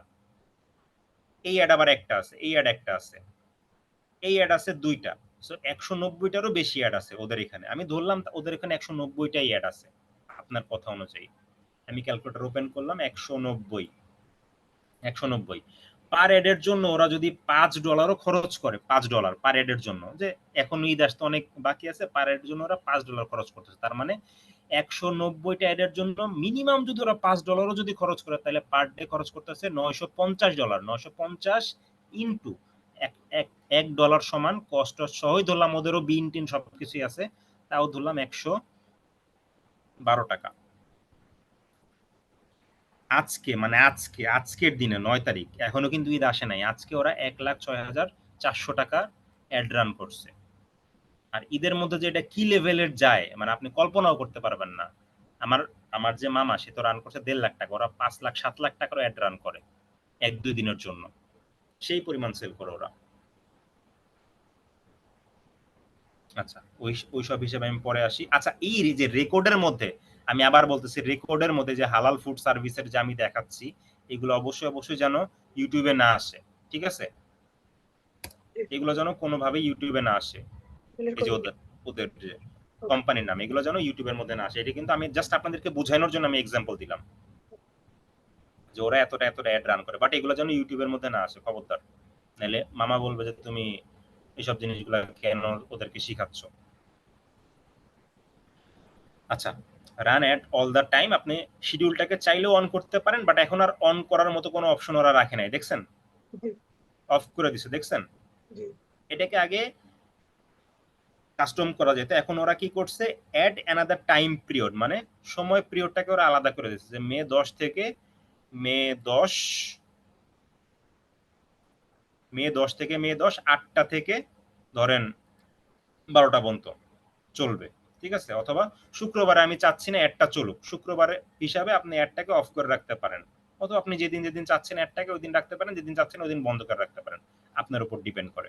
Speaker 2: এই অ্যাড আবার একটা আছে, এই অ্যাড একটা আছে, এই অ্যাড আছে 2টা। সো 190টারও বেশি অ্যাড আছে ওদের এখানে। আমি ধরলাম ওদের এখানে 190টাই অ্যাড আছে আপনার কথা অনুযায়ী। আমি ক্যালকুলেটর ওপেন করলাম, 190 পার এডের জন্য ওরা যদি $5 খরচ করে, $5 পার এডের জন্য, যে এখন ঈদ আসতে অনেক বাকি আছে, পার এডের জন্য ওরা $5 খরচ করতেছে। তার মানে 190টা এডের জন্য মিনিমাম যদি ওরা $5 যদি খরচ করে তাহলে পার ডে খরচ করতেছে $950। 950 ইন্টু $1 সমান কষ্ট সহই ধরলাম, ওদেরও বিন টিন সবকিছুই আছে, তাও ধরলাম 112 টাকা। আজকে মানে আজকের দিনে 9 তারিখ, এখনো কিন্তু ঈদ আসে নাই, আজকে ওরা 1,06,400 টাকা অ্যাড রান করছে। আর ঈদের মধ্যে যে এটা কি লেভেলের যায় মানে আপনি কল্পনাও করতে পারবেন না। আমার আমার যে মামা সে তো রান করছে 1.5 লাখ টাকা, ওরা 5 লাখ 7 লাখ টাকারও অ্যাড রান করে 1-2 দিনের জন্য, সেই পরিমাণ সেল করে ওরা। আচ্ছা, ওই সব হিসেবে আমি পরে আসি। আচ্ছা, এই যে রেকর্ডের মধ্যে, আমি আবার বলতেছি, রেকর্ডের মধ্যে যে হালাল ফুড সার্ভিসের যে আমি দেখাচ্ছি এগুলো অবশ্যই অবশ্যই যেন ইউটিউবে না আসে, ঠিক আছে? এগুলো যেন কোনোভাবে ইউটিউবে না আসে। এই যে ওদের ওদের যে কোম্পানির নাম, এগুলো যেন ইউটিউবের মধ্যে না আসে। এটা কিন্তু আমি জাস্ট আপনাদেরকে বোঝানোর জন্য আমি এক্সাম্পল দিলাম যে ওরা এতটা এতটা অ্যাড রান করে, বাট এগুলো যেন ইউটিউবের মধ্যে না আসে, খবরদার। নাহলে মামা বলবে যে তুমি এইসব জিনিসগুলো কেন ওদেরকে শিখাচ্ছ। আচ্ছা, run at all the time, আপনি শিডিউলটাকে চাইলেও অন করতে পারেন, বাট এখন আর অন করার মতো কোনো অপশন ওরা রাখে নাই, দেখছেন? অফ করে দিছে, দেখছেন? এটাকে আগে কাস্টম করা যেত, এখন ওরা কি করছে, অ্যাড অ্যানাদার টাইম পিরিয়ড, মানে সময় পিরিয়ডটাকে ওরা আলাদা করে দিচ্ছে যে মে 10 থেকে মে 10 মে 10 8টা থেকে ধরেন 12টা পর্যন্ত চলবে। ঠিক আছে, অথবা শুক্রবারে আমি চাচ্ছি না অ্যাডটা চলুক, শুক্রবারে হিসাবে আপনি অ্যাডটাকে অফ করে রাখতে পারেন, অথবা আপনি যেদিন যেদিন চাচ্ছেন অ্যাডটাকে ওই দিন রাখতে পারেন, যেদিন চাচ্ছেন ওই দিন বন্ধ করে রাখতে পারেন, আপনার উপর ডিপেন্ড করে।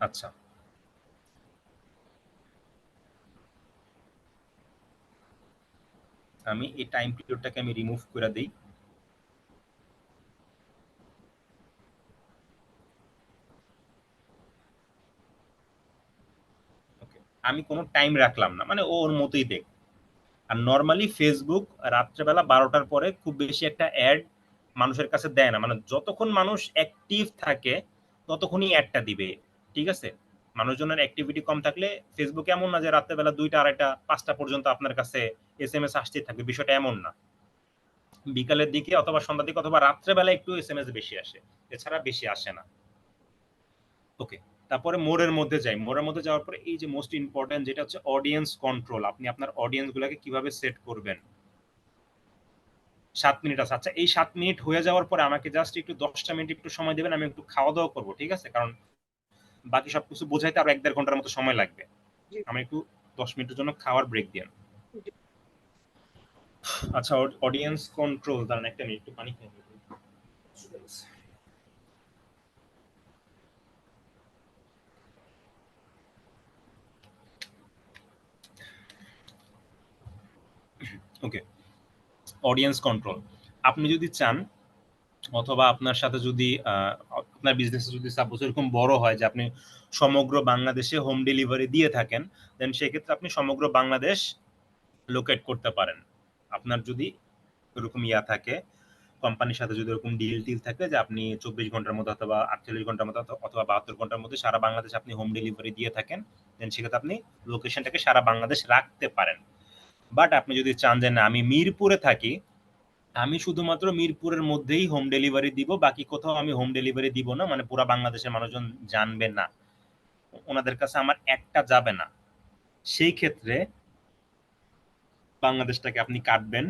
Speaker 2: আচ্ছা, আমি এই টাইম পিরিয়ডটাকে আমি রিমুভ করে দিই। ওকে, আমি কোনো টাইম রাখলাম না, মানে ও ওর মতোই দেখ। আর নর্মালি ফেসবুক রাত্রেবেলা 12টার পরে খুব বেশি একটা অ্যাড মানুষের কাছে দেয় না, মানে যতক্ষণ মানুষ অ্যাক্টিভ থাকে ততক্ষণই অ্যাডটা দিবে, ঠিক আছে। মানুষজনের অ্যাক্টিভিটি কম থাকলে ফেসবুক এমন না যে রাত্রেবেলা 2টা, 2:30, 5টা পর্যন্ত আপনার কাছে এসএমএস আসতেই থাকবে, বিষয়টা এমন না। বিকালের দিকে অথবা সন্ধ্যার দিকে অথবা রাত্রেবেলা একটু এসএমএস বেশি আসে, এছাড়া বেশি আসে না। ওকে, তারপরে মোড়ের মধ্যে যাই। মোড়ের মধ্যে যাওয়ার পরে এই যে মোস্ট ইম্পর্টেন্ট যেটা হচ্ছে অডিয়েন্স কন্ট্রোল, আপনি আপনার অডিয়েন্স গুলাকে কিভাবে সেট করবেন। 7 মিনিট আছে। আচ্ছা, এই 7 মিনিট হয়ে যাওয়ার পরে আমাকে জাস্ট একটু 10টা মিনিট একটু সময় দেবেন, আমি একটু খাওয়া দাওয়া করবো, ঠিক আছে, কারণ বাকি সবকিছু বোঝাইতে আরো 1-1.5 ঘন্টার মতো সময় লাগবে।
Speaker 1: জি
Speaker 2: আমি একটু 10 মিনিটের জন্য খাওয়ার ব্রেক দিন।
Speaker 1: জি।
Speaker 2: আচ্ছা, অডিয়েন্স কন্ট্রোল, দাঁড়ান একটা মিনিট, একটু পানি খেয়ে নিই। ওকে, অডিয়েন্স কন্ট্রোল, আপনি যদি চান অথবা আপনার সাথে যদি আপনার বিজনেস যদি সাপোজ এরকম বড় হয় যে আপনি সমগ্র বাংলাদেশে হোম ডেলিভারি দিয়ে থাকেন, দেন সেক্ষেত্রে আপনি সমগ্র বাংলাদেশ লোকেট করতে পারেন। আপনার যদি এরকম ইয়া থাকে, কোম্পানির সাথে যদি এরকম ডিল থাকে যে আপনি 24 ঘন্টার মধ্যে অথবা 48 ঘন্টার মধ্যে অথবা 72 ঘন্টার মধ্যে সারা বাংলাদেশ আপনি হোম ডেলিভারি দিয়ে থাকেন, দেন সেক্ষেত্রে আপনি লোকেশনটাকে সারা বাংলাদেশ রাখতে পারেন। বাট আপনি যদি চান যে না আমি মিরপুরে থাকি, আমি শুধুমাত্র মিরপুরের মধ্যেই হোম ডেলিভারি দিব, বাকি কোথাও আমি হোম ডেলিভারি দিব না, মানে পুরো বাংলাদেশের মানুষজন জানবে না, ওনাদের কাছে আমার একটা যাবে না, সেই ক্ষেত্রে বাংলাদেশটাকে আপনি কাটবেন,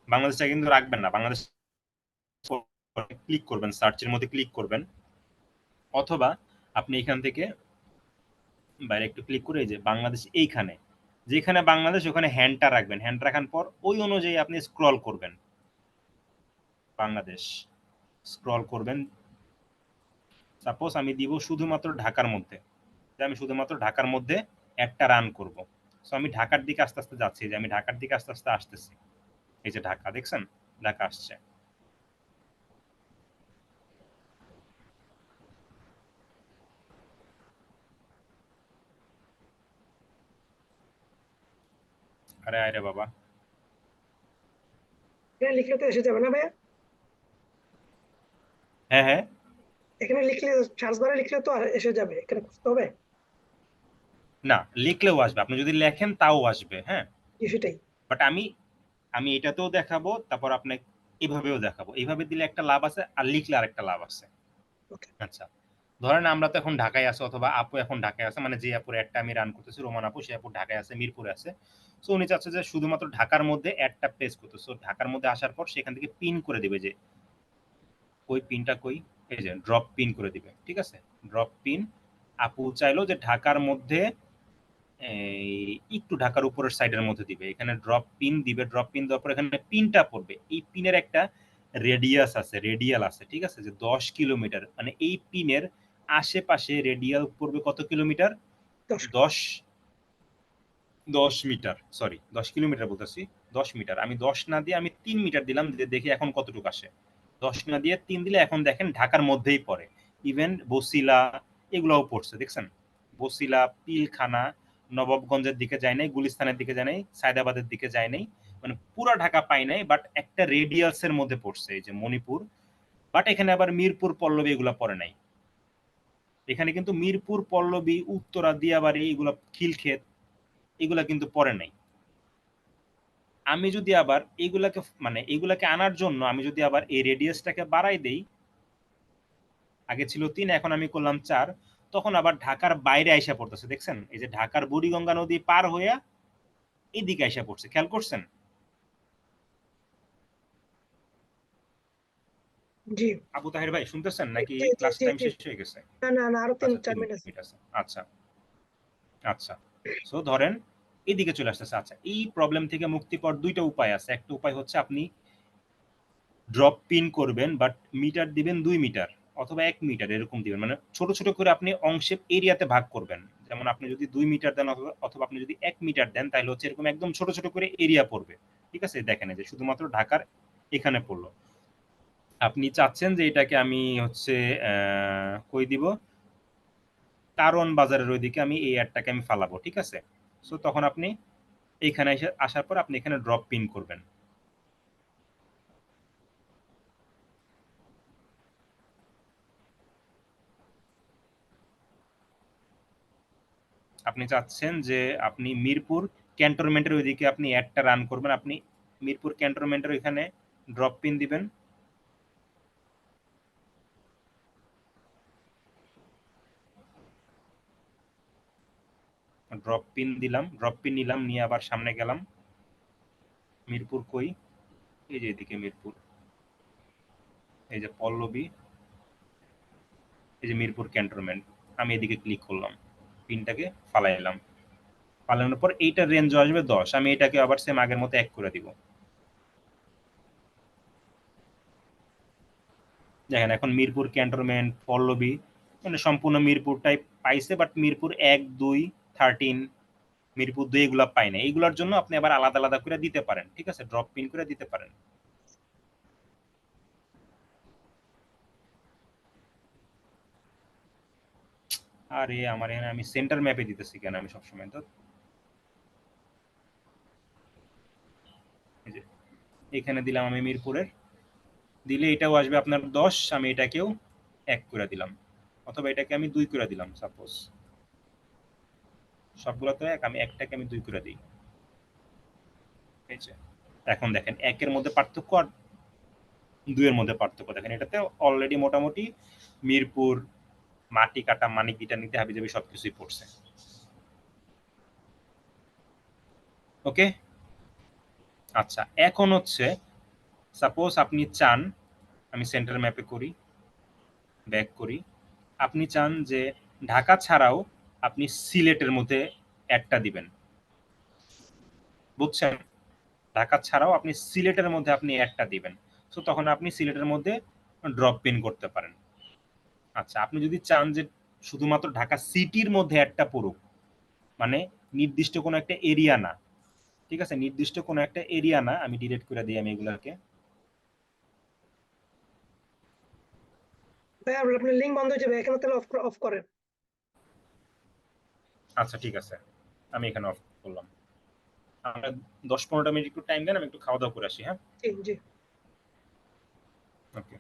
Speaker 2: বাংলাদেশটা কিন্তু রাখবেন না, বাংলাদেশ ক্লিক করবেন, সার্চের মধ্যে ক্লিক করবেন, অথবা আপনি এখান থেকে বাইরে একটু ক্লিক করে এই যে বাংলাদেশ, এইখানে যেখানে বাংলাদেশ ওখানে হ্যান্ডটা রাখবেন, হ্যান্ড রাখার পর ওই অনুযায়ী আপনি স্ক্রল করবেন, বাংলাদেশ স্ক্রল করবেন। সাপোজ আমি দিব শুধুমাত্র ঢাকার মধ্যে, আমি শুধুমাত্র ঢাকার মধ্যে একটা রান করব। সো আমি ঢাকার দিকে আস্তে আস্তে যাচ্ছি, যে আমি ঢাকার দিকে আস্তে আস্তে আসতেছি, এই যে ঢাকা দেখছেন, ঢাকা আসছে। আরে আরে বাবা,
Speaker 1: এখানে লিখলে তো এসে যাবে না ভাইয়া?
Speaker 2: হ্যাঁ হ্যাঁ,
Speaker 1: এখানে লিখলে, সার্চ বারে লিখলে তো আর এসে যাবে, এখানে খুঁজতে হবে?
Speaker 2: না লিখলেও আসবে, আপনি যদি লেখেন তাও আসবে, হ্যাঁ।
Speaker 1: জি, সেটাই।
Speaker 2: বাট আমি আমি এটাতেও দেখাবো, তারপর আপনাকে এভাবেও দেখাবো, এইভাবে দিলে একটা লাভ আছে আর লিখলে আরেকটা লাভ আছে।
Speaker 1: ওকে।
Speaker 2: আচ্ছা, ধরেন আমরা তো এখন ঢাকায় আছে, অথবা আপু এখন ঢাকায় আছে, মানে যে আপুর অ্যাডটা আমি রান করতেছি রোমান আপু, সে আপু ঢাকায় আছে, মিরপুরে আছে। সো উনি চাচ্ছে যে শুধুমাত্র ঢাকার মধ্যে অ্যাডটা প্লেস করতে, সো ঢাকার মধ্যে আসার পর সেখান থেকে পিন করে দিবে, যে কই পিনটা কই, এই যে ড্রপ পিন করে দিবে, ঠিক আছে, ড্রপ পিন। আপু চাইলো যে ঢাকার মধ্যে এই একটু ঢাকার উপরের সাইডের মধ্যে দিবে, এখানে ড্রপ পিন দিবে, ড্রপ পিন দেওয়ার পর এখানে পিনটা পড়বে, এই পিনের একটা রেডিয়াস আছে, রেডিয়াল আছে, ঠিক আছে, যে 10 কিলোমিটার, মানে এই পিনের আশেপাশে রেডিয়াল পড়বে কত কিলোমিটার,
Speaker 1: 10।
Speaker 2: 10 10 মিটার, সরি 10 কিলোমিটার বলতেছি, 10 মিটার। আমি 10 না দিয়ে আমি 3 মিটার দিলাম, যে দেখি এখন কতটুকু আসে। 10 না দিয়ে 3 দিলে এখন দেখেন ঢাকার মধ্যেই পড়ে, ইভেন বসিলা এগুলাও পড়ছে, দেখছেন, বসিলা, পিলখানা, নবাবগঞ্জের দিকে যায় নাই, গুলিস্তানের দিকে যায় নাই, সায়দাবাদের দিকে যায় নাই, মানে পুরা ঢাকা পাই নাই, বাট একটা রেডিয়াসের মধ্যে পড়ছে, এই যে মণিপুর। বাট এখানে আবার মিরপুর, পল্লবী এগুলা পড়ে নাই, এখানে কিন্তু মিরপুর, পল্লবী, উত্তরা, দিয়াবাড়ি, এগুলা খিলক্ষেত এগুলা কিন্তু পড়ে নাই। আমি যদি আবার এইগুলাকে মানে এইগুলাকে আনার জন্য আমি যদি আবার এই রেডিয়াসটাকে বাড়াই দেই, আগে ছিল 3, এখন আমি করলাম 4, তখন আবার ঢাকার বাইরে আইসা পড়তেছে, দেখছেন, এই যে ঢাকার বুড়িগঙ্গা নদী পার হইয়া এইদিকে আইসা পড়ছে, খেয়াল করছেন?
Speaker 1: জি
Speaker 2: আবু তাহের ভাই শুনতেছেন নাকি
Speaker 1: জি জি
Speaker 2: ক্লাস
Speaker 1: জি
Speaker 2: টাইম
Speaker 1: জি
Speaker 2: শেষ হয়ে গেছে?
Speaker 1: না না না আরো
Speaker 2: আচ্ছা
Speaker 1: 3-4
Speaker 2: 3
Speaker 1: মিনিট আছে।
Speaker 2: মিনিট আছে। আচ্ছা আচ্ছা, সো ধরেন এদিকে চলে আসতেছে। আচ্ছা, এই প্রবলেম থেকে মুক্তি পাওয়ার দুইটা উপায় আছে। একটা উপায় হচ্ছে আপনি ড্রপ পিন করবেন, বাট মিটার দিবেন 2 মিটার অথবা 1 মিটার এরকম দিবেন। মানে ছোট ছোট করে আপনি অংশে এরিয়াতে ভাগ করবেন। যেমন আপনি যদি 2 মিটার দেন অথবা আপনি যদি 1 মিটার দেন, তাহলে হচ্ছে এরকম একদম ছোট ছোট করে এরিয়া পড়বে। ঠিক আছে, দেখেন এই যে শুধুমাত্র ঢাকার এখানে পড়লো। আপনি চাচ্ছেন যে এটাকে আমি হচ্ছে কই দিব, কারণ বাজারের ওইদিকে আমি এই অ্যাডটাকে আমি ফালাবো। ঠিক আছে, সো তখন আপনি এইখানে আসার পর আপনি এখানে ড্রপ পিন করবেন। আপনি চাচ্ছেন যে আপনি মিরপুর ক্যান্টনমেন্টের ওইদিকে আপনি অ্যাডটা রান করবেন। আপনি মিরপুর ক্যান্টনমেন্টের ওইখানে ড্রপ পিন দিবেন। ড্রপ পিন দিলাম, ড্রপ পিন নিলাম, নিয়ে আবার সামনে গেলাম। মিরপুর কই, এই যে এদিকে মিরপুর, এই যে পল্লবী, এই যে মিরপুর ক্যান্টনমেন্ট। আমি এদিকে ক্লিক করলাম, পিনটাকে ফালাইলাম। ফালানোর পর এইটার রেঞ্জ আসবে 10। আমি এটাকে আবার সেম আগের মতো 1 করে দিব। দেখেন এখন মিরপুর ক্যান্টনমেন্ট, পল্লবী, মানে সম্পূর্ণ মিরপুরটাই পাইছে, বাট মিরপুর 1, 2, 13, মিরপুর 2 এগুলা পাই না। এইগুলোর জন্য আপনি আবার আলাদা আলাদা করে দিতে পারেন। ঠিক আছে, ড্রপ পিন করে দিতে পারেন। আরে আমার এখানে আমি সেন্টার ম্যাপে দিতেছি কেন আমি সবসময় তো, এই যে এখানে দিলাম আমি মিরপুরের, দিলে এটাও আসবে আপনার 10। আমি এটাকেও 1 করে দিলাম, অথবা এটাকে আমি 2 করে দিলাম। সাপোজ সবগুলো তো 1, আমি একটাকে আমি 2 করে দিই। এই যে এখন দেখেন 1 এর মধ্যে পার্থক্য আর 2 এর মধ্যে পার্থক্য দেখেন। এটাতে অলরেডি মোটামুটি মিরপুর, মাটি কাটা, মানিক বিটা, নিতে হাবিজাবি সবকিছুই পড়ছে। ওকে, আচ্ছা এখন হচ্ছে সাপোজ আপনি চান, আমি সেন্টার ম্যাপে করি, ব্যাক করি, আপনি চান যে ঢাকা ছাড়াও আপনি সিলেটের মধ্যে একটা দিবেন, বুঝছেন? ঢাকা ছাড়াও আপনি সিলেটের মধ্যে আপনি একটা দিবেন। তো তখন আপনি সিলেটের মধ্যে ড্রপ পিন করতে পারেন। আচ্ছা, আপনি যদি চান যে শুধুমাত্র ঢাকা সিটির মধ্যে একটা পড়ুক, মানে নির্দিষ্ট কোনো একটা এরিয়া না, ঠিক আছে, নির্দিষ্ট কোনো একটা এরিয়া না, আমি ডিলিট করে দিই আমি এগুলাকে।
Speaker 1: ভাই আপনার লিঙ্ক বন্ধ হয়ে যাবে, এখানে তাহলে অফ করেন।
Speaker 2: আচ্ছা ঠিক আছে, আমি এখানে অফ করলাম। আমরা 10-15 মিনিট একটু টাইম দেন, আমি একটু খাওয়া দাওয়া করে আসি। হ্যাঁ,
Speaker 1: জি জি।
Speaker 2: ওকে।